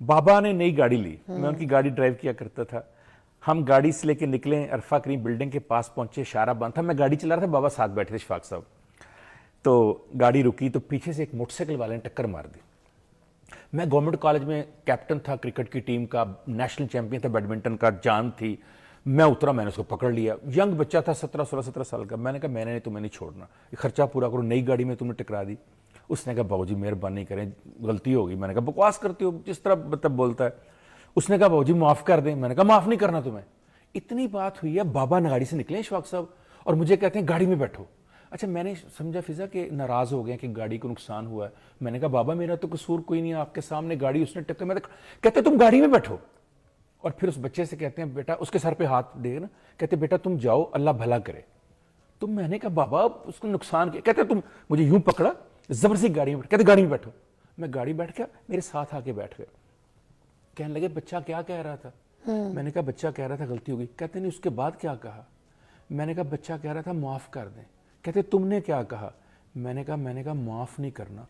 बाबा ने नई गाड़ी ली, मैं उनकी गाड़ी ड्राइव किया करता था। हम गाड़ी से लेके निकले, अरफा करीम बिल्डिंग के पास पहुंचे, इशारा बंद था, मैं गाड़ी चला रहा था, बाबा साथ बैठे थे शफाक साहब। तो गाड़ी रुकी तो पीछे से एक मोटरसाइकिल वाले ने टक्कर मार दी। मैं गवर्नमेंट कॉलेज में कैप्टन था क्रिकेट की टीम का, नेशनल चैंपियन था बैडमिंटन का, जान थी। मैं उतरा, मैंने उसको पकड़ लिया, यंग बच्चा था 17 साल का। मैंने कहा मैंने नहीं, तुम्हें नहीं छोड़ना, ये खर्चा पूरा करो, नई गाड़ी में तुमने टकरा दी। उसने कहा बाबूजी मेहरबानी करें, गलती होगी। मैंने कहा बकवास करती हो, जिस तरह मतलब बोलता है। उसने कहा बाबूजी माफ कर दें। मैंने कहा माफ नहीं करना तुम्हें। इतनी बात हुई है, बाबा गाड़ी से निकले शफाक साहब और मुझे कहते हैं गाड़ी में बैठो। अच्छा, मैंने समझा फिजा कि नाराज हो गए कि गाड़ी को नुकसान हुआ है। मैंने कहा बाबा मेरा तो कसूर कोई नहीं है, आपके सामने गाड़ी उसने टक्कर। मैं कहते तुम गाड़ी में बैठो। और फिर उस बच्चे से कहते हैं बेटा, उसके सर पे हाथ दे ना, कहते बेटा तुम जाओ, अल्लाह भला करे। तो मैंने कहा बाबा उसको नुकसान किया। कहते तुम मुझे यूं पकड़ा, जबरदस्ती गाड़ी में बैठ, कहते गाड़ी में बैठो। मैं गाड़ी बैठ गया, मेरे साथ आके बैठ गए। कहने लगे बच्चा क्या कह रहा था? मैंने कहा बच्चा कह रहा था गलती हो गई। कहते नहीं उसके बाद क्या कहा? मैंने कहा बच्चा कह रहा था माफ कर दें। कहते तुमने क्या कहा? मैंने कहा माफ नहीं करना।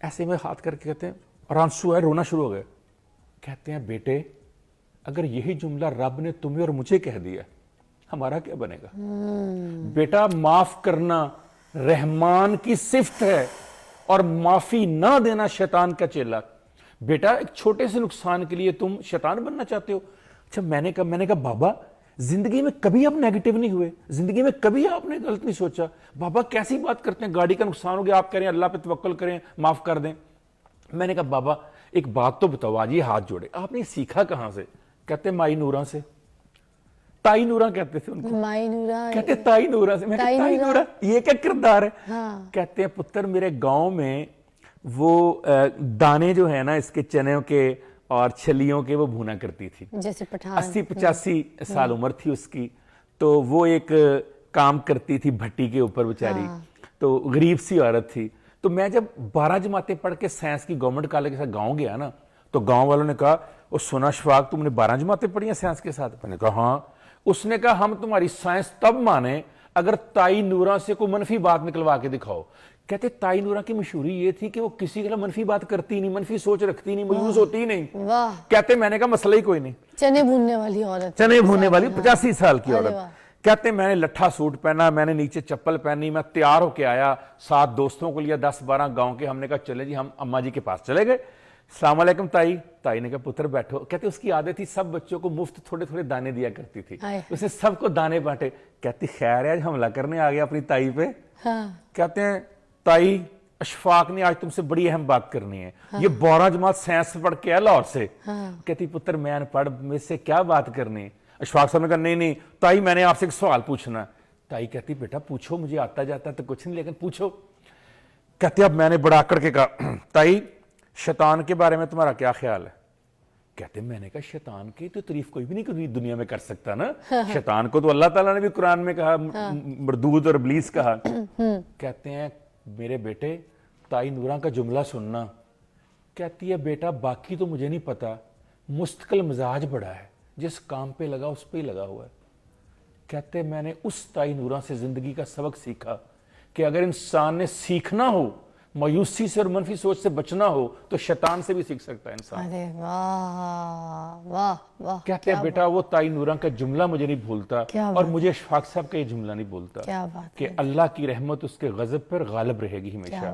ऐसे में हाथ करके कहते हैं, और आंसू है, रोना शुरू हो गए। कहते हैं बेटे अगर यही जुमला रब ने तुम्हें और मुझे कह दिया, हमारा क्या बनेगा? बेटा माफ करना रहमान की सिफ्त है और माफी ना देना शैतान का चेला। बेटा एक छोटे से नुकसान के लिए तुम शैतान बनना चाहते हो? अच्छा, मैंने कहा बाबा जिंदगी में कभी आप नेगेटिव नहीं हुए, जिंदगी में कभी आपने गलत नहीं सोचा। बाबा कैसी बात करते हैं, गाड़ी का नुकसान हो गया, आप कह रहे हैं अल्लाह पे तवक्कल करें, माफ कर दें। मैंने कहा बाबा एक बात तो बताओ, आज ये हाथ जोड़े, आपने सीखा कहां से? कहते माई नूरा से। ताई नूरा कहते थे उनको, माई नूरा, कहते ताई नूरा से। मैं ताई नूरा ये क्या किरदार है? हाँ। कहते हैं पुत्र मेरे गांव में वो दाने जो है ना इसके चने के और छलियों के वो भुना करती थी। जैसे पठान 80-85 साल उम्र थी उसकी। तो वो एक काम करती थी भट्टी के ऊपर बेचारी। हाँ। तो गरीब सी औरत थी। तो मैं जब 12 जमातें पढ़ के साइंस की गवर्नमेंट कॉलेज के साथ गांव गया ना, तो गांव वालों ने कहा वो सुना शफाक तुमने 12 जमातें पढ़ी हैं साइंस के साथ? मैंने कहा हाँ। उसने कहा हम तुम्हारी साइंस तब माने अगर ताई नूरा से कोई मनफी बात निकलवा के दिखाओ। कहते ताई नूरा की मशहूरी ये थी कि वो किसी के लिए मनफी बात करती नहीं, मनफी सोच रखती नहीं, मायूस होती ही नहीं। वाह। कहते मैंने कहा मसला ही कोई नहीं। चने भूनने वाली औरत, चने भूनने वाली 85 साल की औरत। कहते मैंने लट्ठा सूट पहना, मैंने नीचे चप्पल पहनी, मैं तैयार होके आया, 7 दोस्तों को लिया, 10-12 गांव के। हमने कहा चले जी, हम अम्मा जी के पास चले गए। अस्सलाम वालेकुम ताई। ताई ने कहा पुत्र बैठो। कहते उसकी आदत थी सब बच्चों को मुफ्त थोड़े थोड़े दाने दिया करती थी, उसने सबको दाने बांटे। कहती खैर आज हमला करने आ गया अपनी ताई पे। हाँ। कहते हैं ताई अशफाक ने आज तुमसे बड़ी अहम बात करनी है। हाँ। ये 12 जमात साइंस पढ़ के है लाहौर से। हाँ। कहती पुत्र मैं अनपढ़, मुझसे क्या बात करनी है? अशफाक साहब ने कहा नहीं ताई मैंने आपसे एक सवाल पूछना। ताई कहती बेटा पूछो, मुझे आता जाता तो कुछ नहीं लेकिन पूछो। कहते अब मैंने बड़ा आकड़ के कहा ताई शैतान के बारे में तुम्हारा क्या ख्याल है? कहते मैंने कहा शैतान की तो तारीफ कोई भी नहीं दुनिया में कर सकता ना। शैतान को तो अल्लाह ताला ने भी कुरान में कहा, मरदूद और इब्लीस कहा। कहते हैं मेरे बेटे ताई नूरा का जुमला सुनना। कहती है बेटा बाकी तो मुझे नहीं पता, मुस्तकिल मिजाज बड़ा है, जिस काम पे लगा उस पे ही लगा हुआ है। कहते मैंने उस ताई नूरा से जिंदगी का सबक सीखा कि अगर इंसान ने सीखना हो, मायूसी से और मनफी सोच से बचना हो, तो शैतान से भी सीख सकता है इंसान। अरे वाह वाह वाह। कहते हैं बेटा वो ताई नूरा का जुमला मुझे नहीं भूलता और मुझे शफाक साहब का ये जुमला नहीं भूलता क्या बात कि अल्लाह की रहमत उसके गजब पर गालिब रहेगी हमेशा।